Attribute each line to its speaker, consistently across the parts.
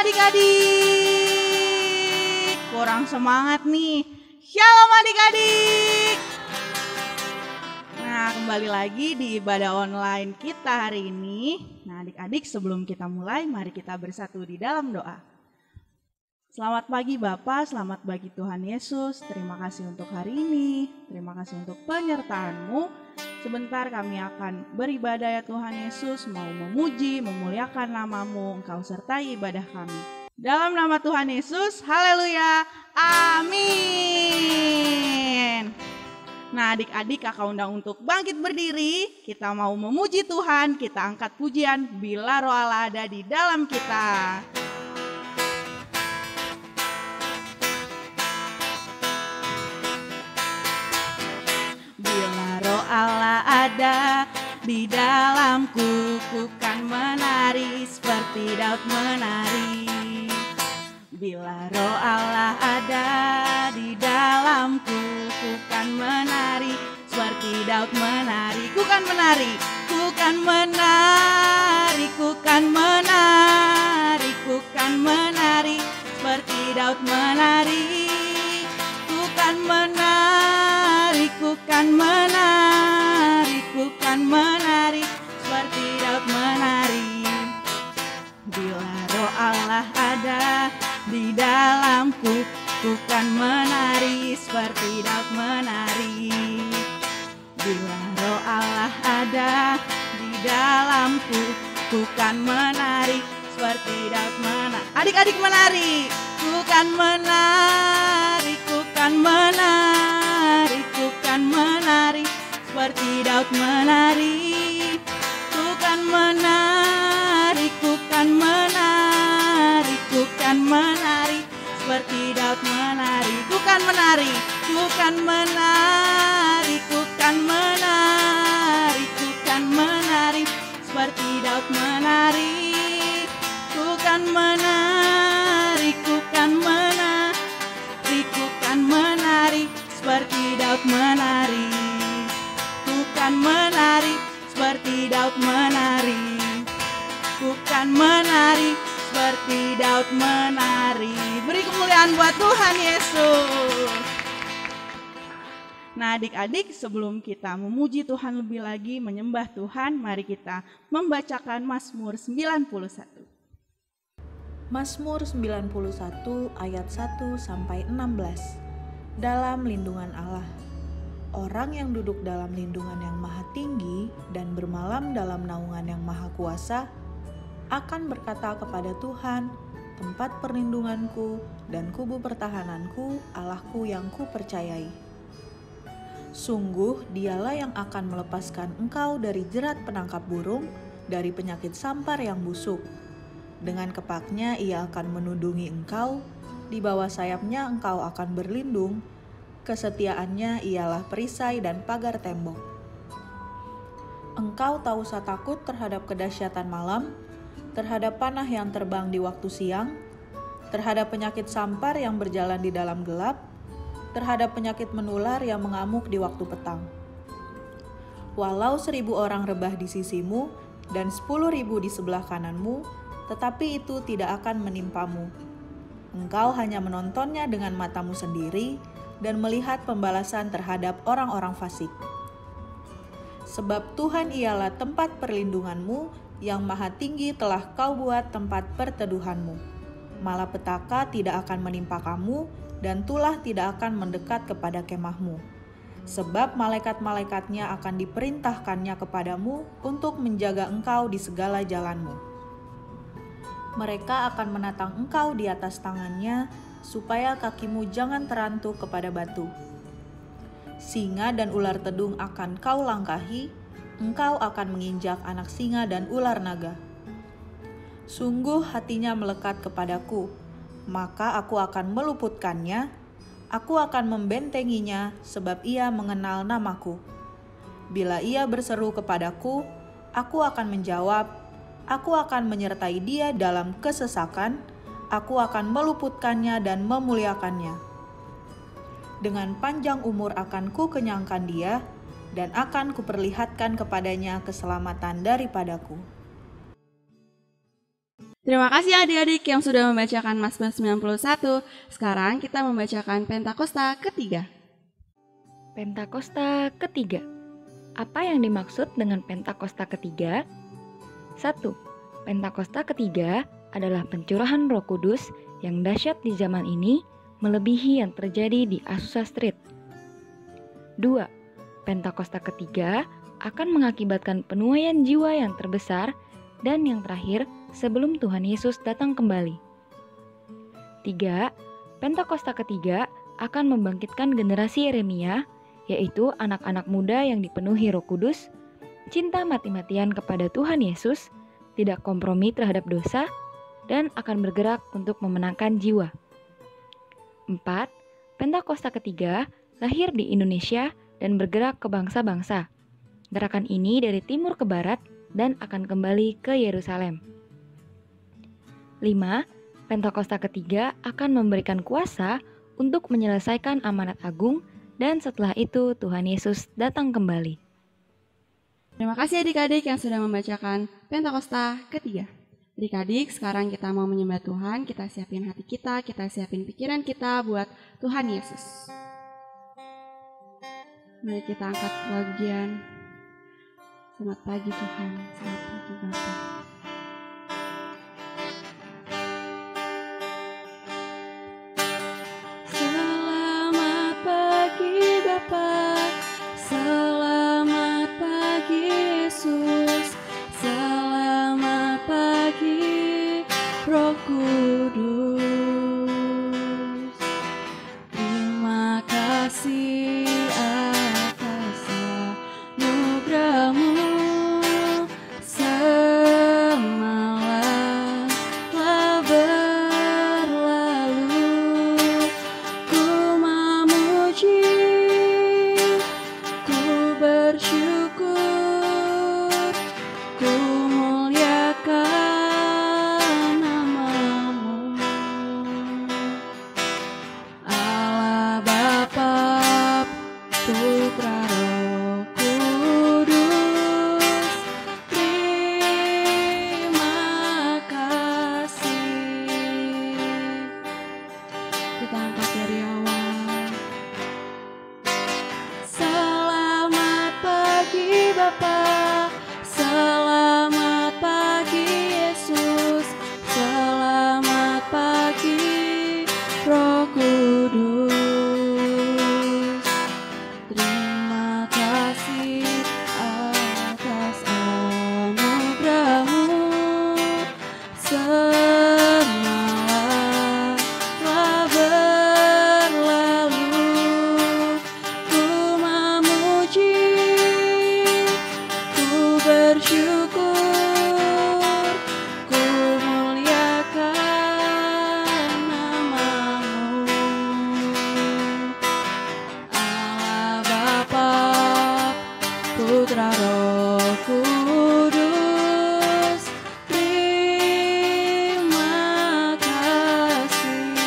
Speaker 1: adik-adik. Kurang semangat nih. Shalom adik-adik. Nah, kembali lagi di ibadah online kita hari ini. Nah, adik-adik, sebelum kita mulai, mari kita bersatu di dalam doa. Selamat pagi Bapak, selamat pagi Tuhan Yesus. Terima kasih untuk hari ini. Terima kasih untuk penyertaan-Mu. Sebentar kami akan beribadah ya Tuhan Yesus, mau memuji, memuliakan nama-Mu. Engkau sertai ibadah kami. Dalam nama Tuhan Yesus, haleluya, amin. Nah adik-adik, kakak undang untuk bangkit berdiri. Kita mau memuji Tuhan, kita angkat pujian bila Roh Allah ada di dalam kita. Bila Roh Allah ada di dalamku, ku kan menari seperti Daud menari. Bila Roh Allah ada di dalamku, ku kan menari seperti Daud menari. Ku kan menari, ku kan menari, ku kan menari, ku kan menari seperti Daud menari. Ku kan menari, ku kan menari, ku kan menari seperti Daud menari. Bila Roh Allah ada di dalamku, ku kan menari seperti Daud menari. Bila Roh Allah ada di dalamku, ku kan menari seperti Daud menari. Adik-adik menari. Ku kan menari, ku kan menari, ku kan menari seperti Daud menari. Ku kan menari, ku kan menari, ku kan menari seperti Daud menari. Ku kan menari, ku kan menari, ku kan menari, ku kan menari seperti Daud menari. Ku kan menari, ku kan menari, ku kan menari seperti Daud menari. Ku kan menari seperti Daud menari. Ku kan menari seperti Daud menari. Beri kemuliaan buat Tuhan Yesus. Nah adik-adik, sebelum kita memuji Tuhan lebih lagi, menyembah Tuhan, mari kita membacakan Mazmur 91.
Speaker 2: Mazmur 91 ayat 1-16. Dalam lindungan Allah. Orang yang duduk dalam lindungan yang maha tinggi dan bermalam dalam naungan yang maha kuasa akan berkata kepada Tuhan, tempat perlindunganku dan kubu pertahananku, Allahku yang kupercayai. Sungguh dialah yang akan melepaskan engkau dari jerat penangkap burung, dari penyakit sampar yang busuk. Dengan kepaknya ia akan menudungi engkau, di bawah sayapnya engkau akan berlindung. Kesetiaannya ialah perisai dan pagar tembok. Engkau tak usah takut terhadap kedahsyatan malam, terhadap panah yang terbang di waktu siang, terhadap penyakit sampar yang berjalan di dalam gelap, terhadap penyakit menular yang mengamuk di waktu petang. Walau 1.000 orang rebah di sisimu dan 10.000 di sebelah kananmu, tetapi itu tidak akan menimpamu. Engkau hanya menontonnya dengan matamu sendiri dan melihat pembalasan terhadap orang-orang fasik. Sebab Tuhan ialah tempat perlindunganmu, yang maha tinggi telah kau buat tempat perteduhanmu. Malapetaka tidak akan menimpa kamu, dan tulah tidak akan mendekat kepada kemahmu. Sebab malaikat-malaikatnya akan diperintahkannya kepadamu untuk menjaga engkau di segala jalanmu. Mereka akan menatang engkau di atas tangannya, supaya kakimu jangan terantuk kepada batu. Singa dan ular tedung akan kau langkahi, engkau akan menginjak anak singa dan ular naga. Sungguh hatinya melekat kepadaku, maka aku akan meluputkannya, aku akan membentenginya sebab ia mengenal namaku. Bila ia berseru kepadaku, aku akan menjawab, aku akan menyertai dia dalam kesesakan, aku akan meluputkannya dan memuliakannya. Dengan panjang umur akan ku kenyangkan dia, dan akan kuperlihatkan kepadanya keselamatan daripadaku.
Speaker 1: Terima kasih adik-adik yang sudah membacakan Mazmur 91. Sekarang kita membacakan Pentakosta ketiga.
Speaker 3: Pentakosta ketiga. Apa yang dimaksud dengan Pentakosta ketiga? 1. Pentakosta ketiga adalah pencurahan Roh Kudus yang dahsyat di zaman ini, melebihi yang terjadi di Azusa Street. 2. Pentakosta ketiga akan mengakibatkan penuaian jiwa yang terbesar dan yang terakhir sebelum Tuhan Yesus datang kembali. 3. Pentakosta ketiga akan membangkitkan generasi Yeremia, yaitu anak-anak muda yang dipenuhi Roh Kudus, cinta mati-matian kepada Tuhan Yesus, tidak kompromi terhadap dosa, dan akan bergerak untuk memenangkan jiwa. 4. Pentakosta ketiga lahir di Indonesia dan bergerak ke bangsa-bangsa. Gerakan ini dari timur ke barat dan akan kembali ke Yerusalem. 5. Pentakosta ketiga akan memberikan kuasa untuk menyelesaikan amanat agung dan setelah itu Tuhan Yesus datang kembali.
Speaker 1: Terima kasih adik-adik yang sudah membacakan Pentakosta ketiga. Adik-adik, sekarang kita mau menyembah Tuhan, kita siapin hati kita siapin pikiran kita buat Tuhan Yesus. Mari kita angkat pujian. Selamat pagi Tuhan, selamat pagi Bapa. Selamat pagi Bapa, selamat pagi Yesus, selamat pagi Roh Kudus. Terima kasih atas anugerah-Mu. Semalam telah berlalu, ku memuji, ku bersyukur, ku muliakan nama-Mu. Allah Bapa, Putra, Roh Kudus, terima kasih. Kita angkat dari awal. Selamat pagi Bapa, selamat pagi Yesus, selamat pagi Roh Kudus. Terima kasih atas anugerah-Mu. Semalam telah berlalu, ku memuji, ku bersyukur, ku muliakan nama-Mu. Allah Bapa, Putra, Roh Kudus, terima kasih.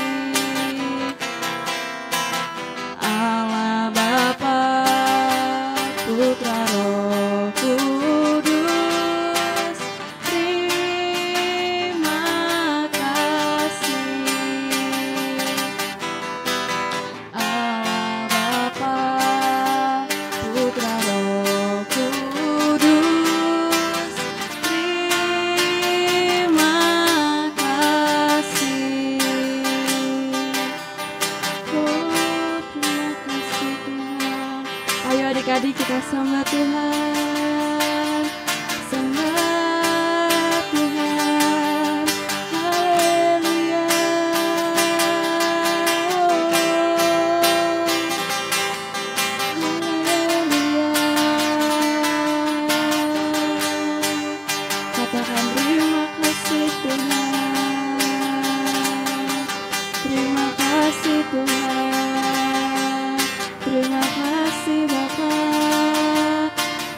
Speaker 1: Allah Bapa, Putra, Roh Kudus, terima kasih. Allah Bapa, Putra, Roh Kudus, terima kasih. Oh, terima kasih Tuhan. Ayo adik-adik kita sembah Tuhan, sembah Tuhan, haleluya. Katakan terima kasih Tuhan, terima kasih Tuhan, terima kasih Bapa,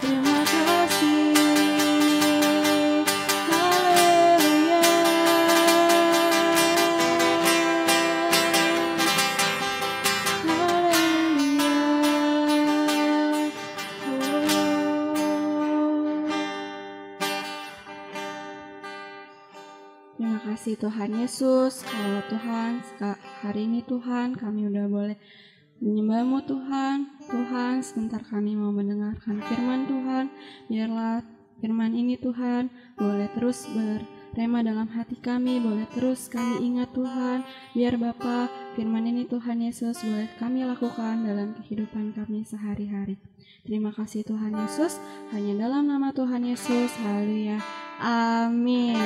Speaker 1: terima kasih, haleluya.
Speaker 4: Terima kasih Tuhan Yesus, kalau Tuhan hari ini Tuhan kami udah boleh menyembah-Mu Tuhan. Tuhan, sebentar kami mau mendengarkan firman Tuhan. Biarlah firman ini Tuhan boleh terus berrema dalam hati kami, boleh terus kami ingat Tuhan. Biar Bapa, firman ini Tuhan Yesus boleh kami lakukan dalam kehidupan kami sehari-hari. Terima kasih Tuhan Yesus, hanya dalam nama Tuhan Yesus. Haleluya. Amin.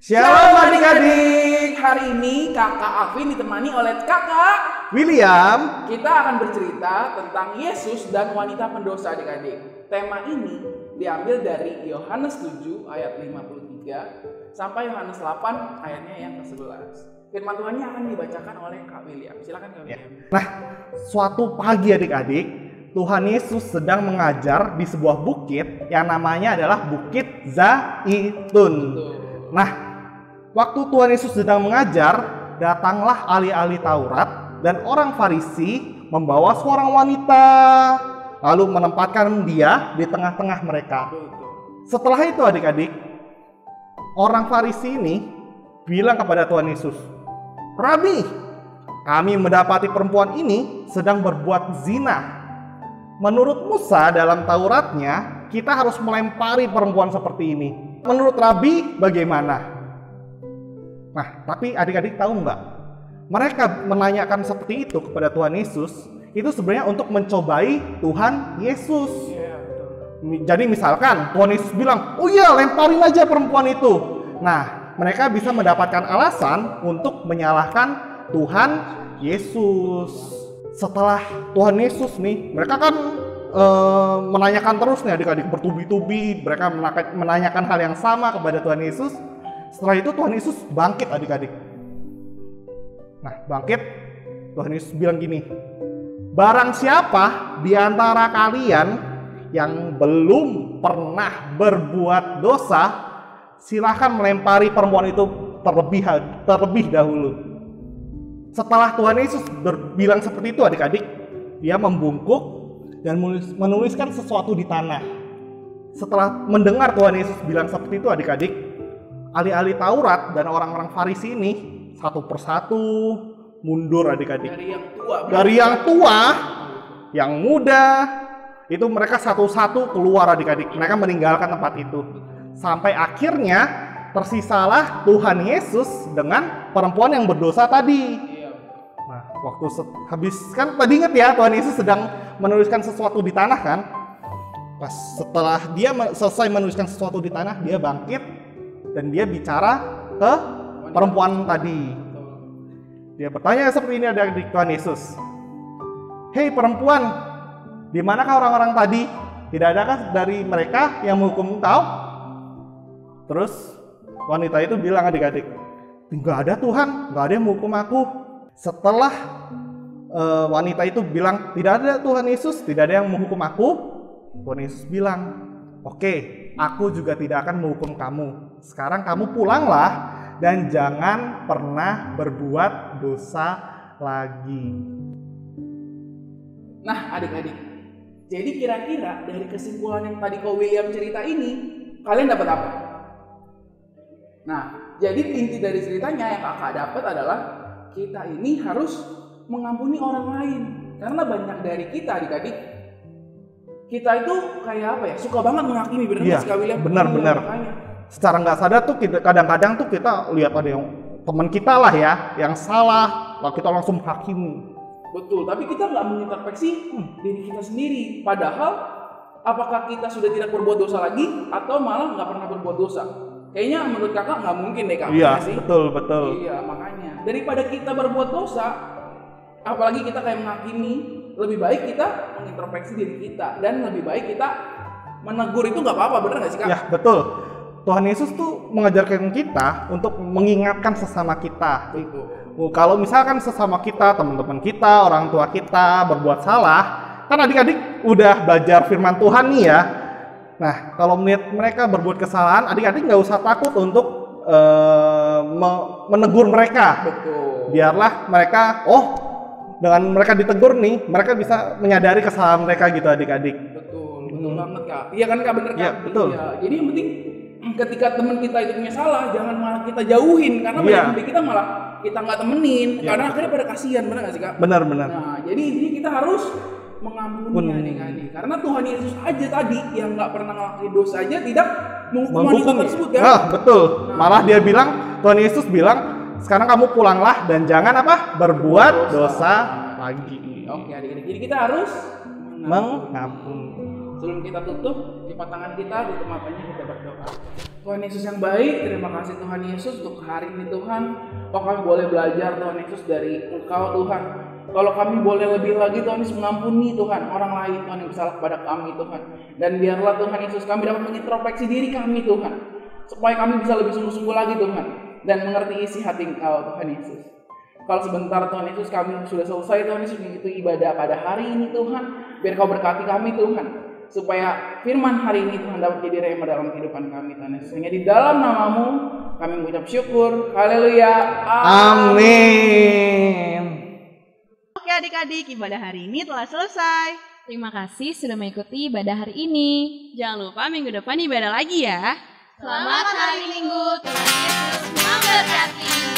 Speaker 5: Shalom adik-adik, hari ini kakak Afin ditemani oleh kakak
Speaker 6: William.
Speaker 5: Kita akan bercerita tentang Yesus dan wanita pendosa adik-adik. Tema ini diambil dari Yohanes 7 ayat 53 sampai Yohanes 8 ayatnya yang ke-11. Firman Tuhannya akan dibacakan oleh Kak William. Silakan Kak William.
Speaker 6: Nah, suatu pagi adik-adik, Tuhan Yesus sedang mengajar di sebuah bukit yang namanya adalah Bukit Zaitun. Nah, waktu Tuhan Yesus sedang mengajar, datanglah ahli-ahli Taurat dan orang Farisi membawa seorang wanita, lalu menempatkan dia di tengah-tengah mereka. Setelah itu adik-adik, orang Farisi ini bilang kepada Tuhan Yesus, "Rabi, kami mendapati perempuan ini sedang berbuat zina. Menurut Musa dalam Tauratnya, kita harus melempari perempuan seperti ini. Menurut Rabi bagaimana?" Nah, tapi adik-adik tahu nggak? Mereka menanyakan seperti itu kepada Tuhan Yesus, itu sebenarnya untuk mencobai Tuhan Yesus. Jadi misalkan Tuhan Yesus bilang, "Oh iya, lemparin aja perempuan itu." Nah, mereka bisa mendapatkan alasan untuk menyalahkan Tuhan Yesus. Setelah Tuhan Yesus nih, mereka kan menanyakan terus nih adik-adik, bertubi-tubi, mereka menanyakan hal yang sama kepada Tuhan Yesus. Setelah itu Tuhan Yesus bangkit adik-adik. Nah, bangkit, Tuhan Yesus bilang gini, "Barang siapa di antara kalian yang belum pernah berbuat dosa, silahkan melempari perempuan itu terlebih dahulu." Setelah Tuhan Yesus bilang seperti itu adik-adik, dia membungkuk dan menuliskan sesuatu di tanah. Setelah mendengar Tuhan Yesus bilang seperti itu adik-adik, ahli-ahli Taurat dan orang-orang Farisi ini satu persatu mundur adik-adik. Dari yang tua, yang muda, itu mereka satu-satu keluar adik-adik. Mereka meninggalkan tempat itu. Sampai akhirnya tersisalah Tuhan Yesus dengan perempuan yang berdosa tadi. Nah, waktu habis kan tadi ingat ya, Tuhan Yesus sedang menuliskan sesuatu di tanah kan. Pas setelah dia selesai menuliskan sesuatu di tanah, dia bangkit dan dia bicara ke perempuan tadi. Dia bertanya seperti ini dari Tuhan Yesus, "Hei perempuan, di manakah orang-orang tadi? Tidak adakah dari mereka yang menghukum engkau?" Terus wanita itu bilang adik-adik, "Enggak ada Tuhan, enggak ada yang menghukum aku." Setelah wanita itu bilang, "Tidak ada Tuhan Yesus, tidak ada yang menghukum aku," Tuhan Yesus bilang, "Oke, aku juga tidak akan menghukum kamu. Sekarang kamu pulanglah dan jangan pernah berbuat dosa lagi."
Speaker 5: Nah adik-adik, jadi kira-kira dari kesimpulan yang tadi Ko William cerita ini, kalian dapat apa? Nah, jadi inti dari ceritanya yang kakak dapat adalah kita ini harus mengampuni orang lain. Karena banyak dari kita adik-adik, kita itu kayak apa ya, suka banget menghakimi, benar nggak sih Kak William?
Speaker 6: Benar. Secara nggak sadar tuh kadang-kadang tuh kita lihat ada yang teman kita lah ya, yang salah, lalu kita langsung menghakimi.
Speaker 5: Betul, tapi kita nggak mengintrospeksi diri kita sendiri. Padahal, apakah kita sudah tidak berbuat dosa lagi, atau malah nggak pernah berbuat dosa? Kayaknya menurut kakak nggak mungkin deh Kak.
Speaker 6: Iya,
Speaker 5: sih?
Speaker 6: betul.
Speaker 5: Iya, makanya. Daripada kita berbuat dosa, apalagi kita kayak menghakimi, lebih baik kita mengintrospeksi diri kita. Dan lebih baik kita menegur itu nggak apa-apa, bener nggak sih Kak?
Speaker 6: Ya, betul. Tuhan Yesus tuh mengajarkan kita untuk mengingatkan sesama kita. Kalau misalkan sesama kita, teman-teman kita, orang tua kita berbuat salah, kan adik-adik udah belajar firman Tuhan nih ya. Nah, kalau melihat mereka berbuat kesalahan, adik-adik nggak usah takut untuk menegur mereka.
Speaker 5: Betul.
Speaker 6: Biarlah mereka, dengan mereka ditegur nih, mereka bisa menyadari kesalahan mereka gitu adik-adik.
Speaker 5: Betul banget Kak. Iya kan Kak, bener Kak?
Speaker 6: Iya, betul.
Speaker 5: Iya. Jadi yang penting ketika teman kita itu punya salah, jangan malah kita jauhin, karena banyak dari kita malah kita nggak temenin, karena akhirnya pada kasihan, benar nggak sih Kak?
Speaker 6: Benar.
Speaker 5: Nah, jadi intinya kita harus mengampuni adik-adik, karena Tuhan Yesus aja tadi yang nggak pernah ngelakuin dosa aja tidak menghukum wanita tersebut kan?
Speaker 6: Betul. Malah dia bilang, Tuhan Yesus bilang, sekarang kamu pulanglah dan jangan berbuat dosa lagi.
Speaker 5: Oke adik-adik, jadi kita harus
Speaker 6: mengampuni.
Speaker 5: Sebelum kita tutup, lipat tangan kita, tutup matanya, kita berdoa. Tuhan Yesus yang baik, terima kasih Tuhan Yesus untuk hari ini Tuhan. Kami boleh belajar Tuhan Yesus dari Engkau Tuhan. Kalau kami boleh lebih lagi Tuhan Yesus mengampuni Tuhan orang lain Tuhan yang bersalah kepada kami Tuhan. Dan biarlah Tuhan Yesus kami dapat mengintrospeksi diri kami Tuhan. Supaya kami bisa lebih sungguh-sungguh lagi Tuhan. Dan mengerti isi hati Engkau Tuhan Yesus. Kalau sebentar Tuhan Yesus kami sudah selesai Tuhan Yesus mengikuti ibadah pada hari ini Tuhan. Biar Kau berkati kami Tuhan. Supaya firman hari ini Tuhan dapat jadi rema dalam kehidupan kami Tuhan Yesus. Hanya di dalam nama-Mu kami mengucap syukur. Haleluya.
Speaker 6: Amin.
Speaker 1: Oke adik-adik, ibadah hari ini telah selesai.
Speaker 7: Terima kasih sudah mengikuti ibadah hari ini.
Speaker 1: Jangan lupa minggu depan ibadah lagi ya.
Speaker 7: Selamat hari Minggu, Tuhan Yesus memberkati.